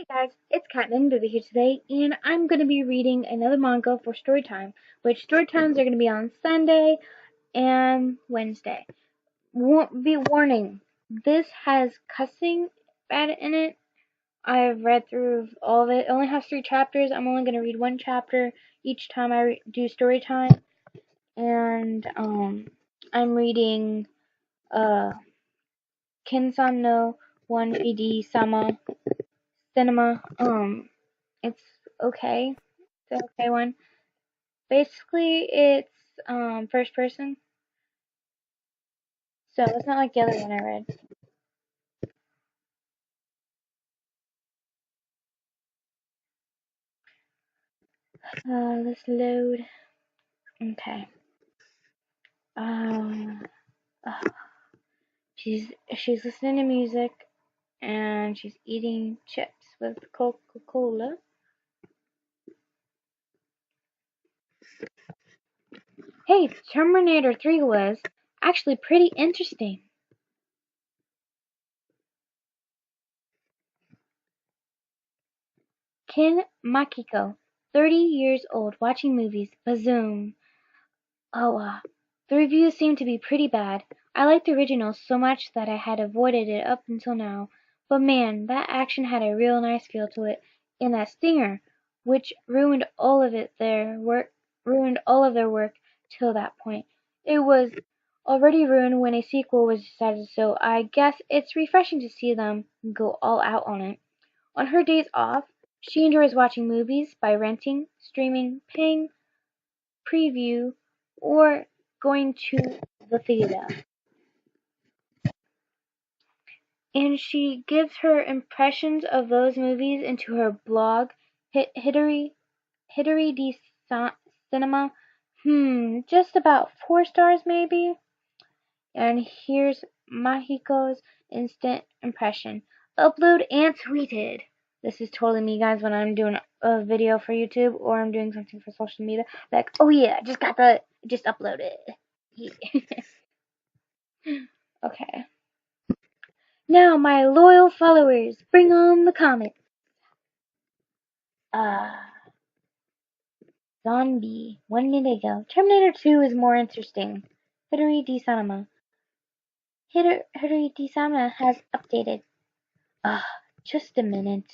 Guys, it's Catman Baby here today, and I'm going to be reading another manga for story time, which story times are going to be on Sunday and Wednesday. Be warning, this has cussing bad in it. I've read through all of it. It only has 3 chapters. I'm only going to read 1 chapter each time I do story time, and I'm reading Kine-san no 1PD Sama Cinema. It's okay. It's an okay one. Basically, it's first person, so it's not like the other one I read. Let's load. Okay. Um, uh, she's listening to music and she's eating chips with Coca-Cola. Hey, Terminator 3 was actually pretty interesting. Kin Makiko, 30 years old, watching movies. Bazoom. Oh, the reviews seem to be pretty bad. I liked the original so much that I had avoided it up until now. But man, that action had a real nice feel to it, and that stinger, which ruined all of their work till that point. It was already ruined when a sequel was decided, so I guess it's refreshing to see them go all out on it. On her days off, she enjoys watching movies by renting, streaming, paying preview, or going to the theater. And she gives her impressions of those movies into her blog, Hittery di Cinema. Just about 4 stars maybe. And here's Mahiko's instant impression. Upload and tweeted. This is totally me, guys, when I'm doing a video for YouTube or I'm doing something for social media. Like, oh yeah, just upload it. Okay. Now, my loyal followers, bring on the comments. Zombie, 1 minute ago. Terminator 2 is more interesting. Hidori Disama. Hidori Disama has updated. Just a minute.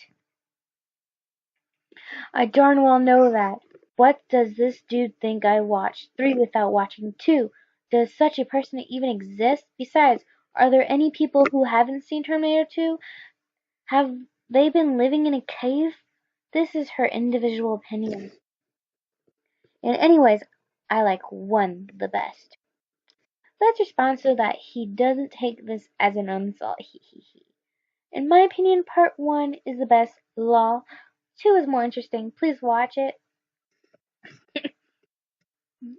I darn well know that. What does this dude think I watched 3 without watching 2? Does such a person even exist? Besides, are there any people who haven't seen Terminator 2? Have they been living in a cave? This is her individual opinion. And anyways, I like 1 the best. Let's respond so that he doesn't take this as an insult. In my opinion, part 1 is the best. Lol. 2 is more interesting. Please watch it.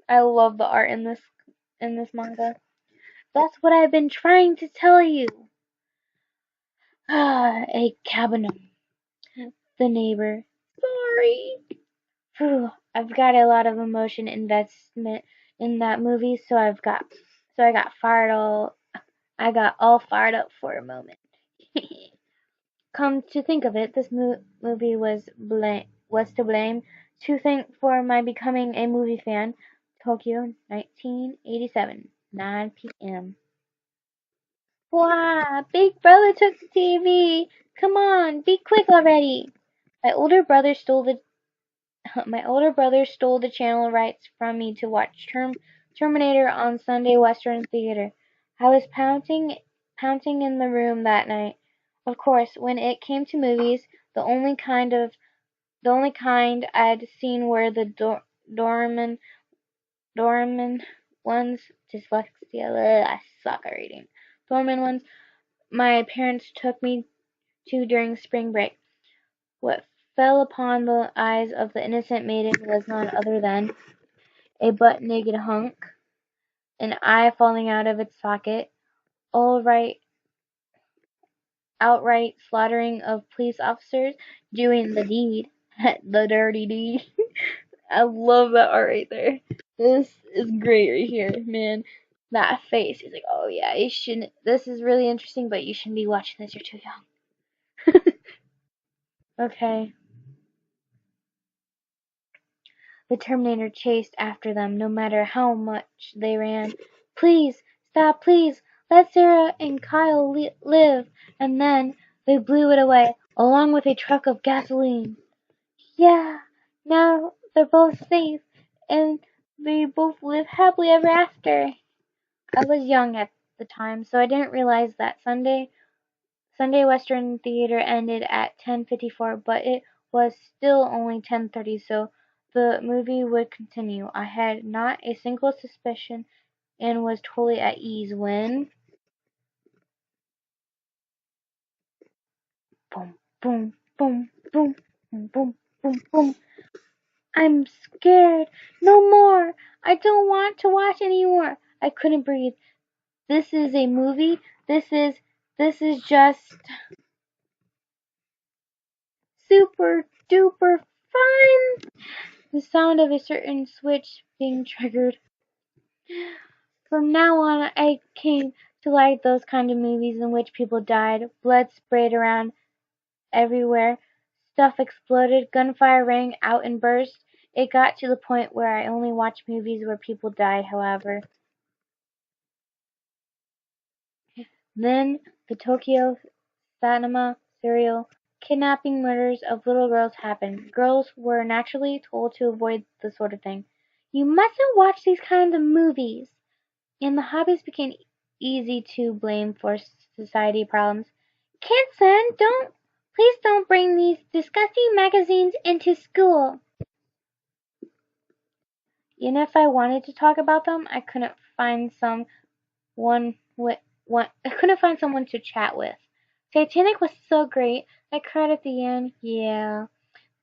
I love the art in this manga. That's what I've been trying to tell you. A cabinum. The neighbor. Sorry. Phew, I've got a lot of emotion investment in that movie, so I got all fired up for a moment. Come to think of it, this movie was to blame. To thank for my becoming a movie fan. Tokyo, 1987, 9 p.m. Wow, Big Brother took the TV. Come on, be quick already. My older brother stole the channel rights from me to watch Terminator on Sunday Western Theater. I was pouncing in the room that night. Of course, when it came to movies, the only kind I'd seen were the Dorman ones. Dyslexia. I suck at reading. Dorman ones. My parents took me to during spring break. What fell upon the eyes of the innocent maiden was none other than a butt-naked hunk, an eye falling out of its socket, outright slaughtering of police officers doing the deed, the dirty deed. I love that art right there. This is great right here, man. That face. He's like, oh yeah, you shouldn't. This is really interesting, but you shouldn't be watching this. You're too young. Okay. The Terminator chased after them no matter how much they ran. Please, stop, please. Let Sarah and Kyle live. And then they blew it away, along with a truck of gasoline. Yeah, now they're both safe, and they both live happily ever after. I was young at the time, so I didn't realize that Sunday Western Theater ended at 10:54, but it was still only 10:30, so the movie would continue. I had not a single suspicion and was totally at ease when boom, boom, boom, boom, boom, boom, boom, boom. I'm scared. No more. I don't want to watch anymore. I couldn't breathe. This is a movie. This is just super duper fun. The sound of a certain switch being triggered. From now on, I came to like those kind of movies in which people died, blood sprayed around everywhere, stuff exploded, gunfire rang out and burst. It got to the point where I only watch movies where people died, however. Then the Tokyo cinema serial kidnapping murders of little girls happened. Girls were naturally told to avoid the sort of thing. You mustn't watch these kinds of movies. And the hobbies became easy to blame for society problems. Kine-san, please don't bring these disgusting magazines into school. And if I wanted to talk about them, I couldn't find I couldn't find someone to chat with. Titanic was so great. I cried at the end. Yeah.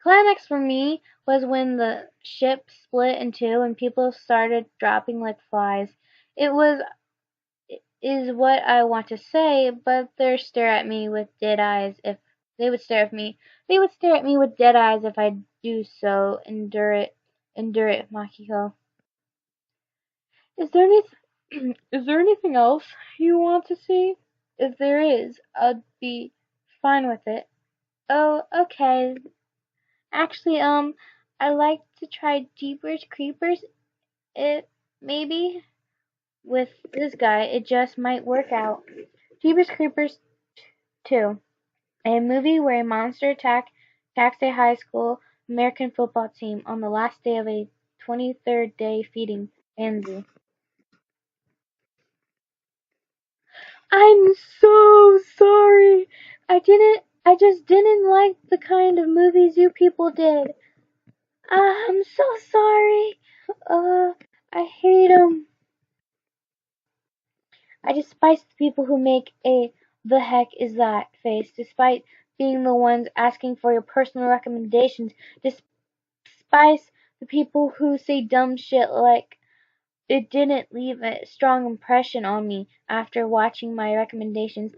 Climax for me was when the ship split in two and people started dropping like flies. It was is what I want to say, but they stare at me with dead eyes if they would stare at me. They would stare at me with dead eyes if I do so. Endure it, Makiko. Is there any is there anything else you want to see? If there is, I'd be fine with it. Oh, okay. Actually, I like to try Jeepers Creepers. It maybe with this guy, it just might work out. Jeepers Creepers 2, a movie where a monster attacks a high school American football team on the last day of a 23rd day feeding Anzu. I'm so sorry. I just didn't like the kind of movies you people did. I'm so sorry. Uh, I hate them. I despise the people who make a "the heck is that" face, despite being the ones asking for your personal recommendations. Despise the people who say dumb shit like it didn't leave a strong impression on me after watching my recommendations.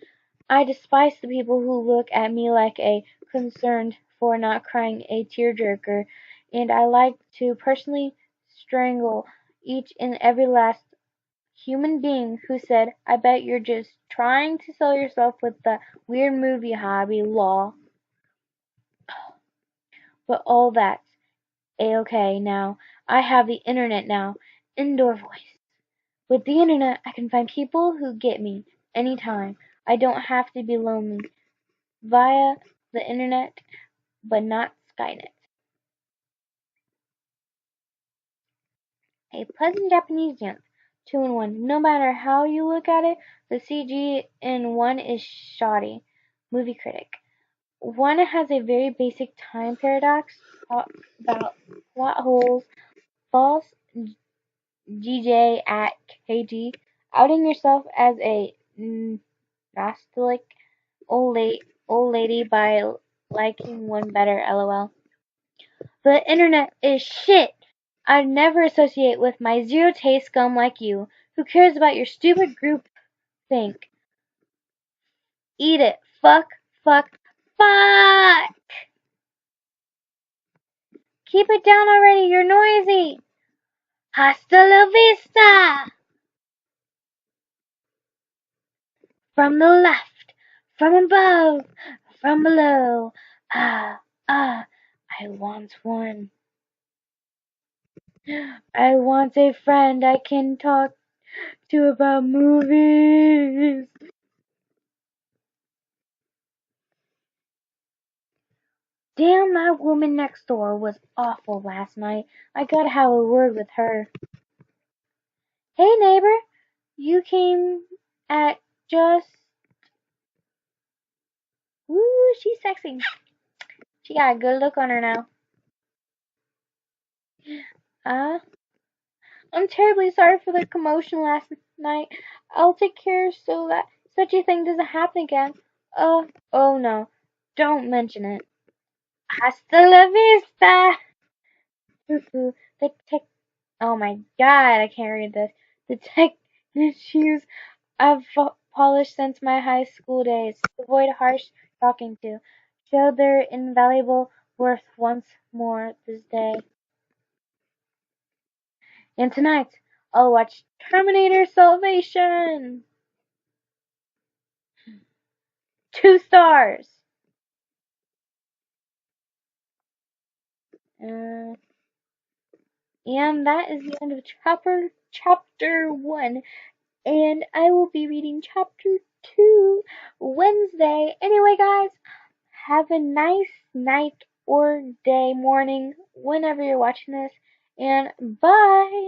I despise the people who look at me like a concerned for not crying a tearjerker, and I like to personally strangle each and every last human being who said, I bet you're just trying to sell yourself with the weird movie hobby, lol. But all that's a-okay now. I have the internet now. Indoor voice. With the internet, I can find people who get me anytime. I don't have to be lonely. Via the internet, but not Skynet. A pleasant Japanese dance. 2-in-1. No matter how you look at it, the CG in one is shoddy. Movie critic. One has a very basic time paradox about plot holes, false GJ at KG, outing yourself as a nostalgic old lady by liking one better, lol. The internet is shit. I'd never associate with my zero taste scum like you. Who cares about your stupid group think? Eat it. Fuck, fuck, fuck! Keep it down already, you're noisy! Hasta la vista! From the left, from above, from below. Ah. I want one. I want a friend I can talk to about movies. Damn, that woman next door was awful last night. I gotta have a word with her. Hey neighbor, you came at just... Woo, she's sexy. She got a good look on her now. Uh, I'm terribly sorry for the commotion last night. I'll take care so that such a thing doesn't happen again. Oh no. Don't mention it. Hasta la vista! Foo-foo. The tech... Oh my god, I can't read this. The tech shoes I've polished since my high school days. Avoid harsh talking to. Show their invaluable worth once more this day. And tonight, I'll watch Terminator Salvation! 2 stars! Uh, and that is the end of chapter 1. And I will be reading chapter 2 Wednesday. Anyway, guys, have a nice night or day, morning, whenever you're watching this. And bye!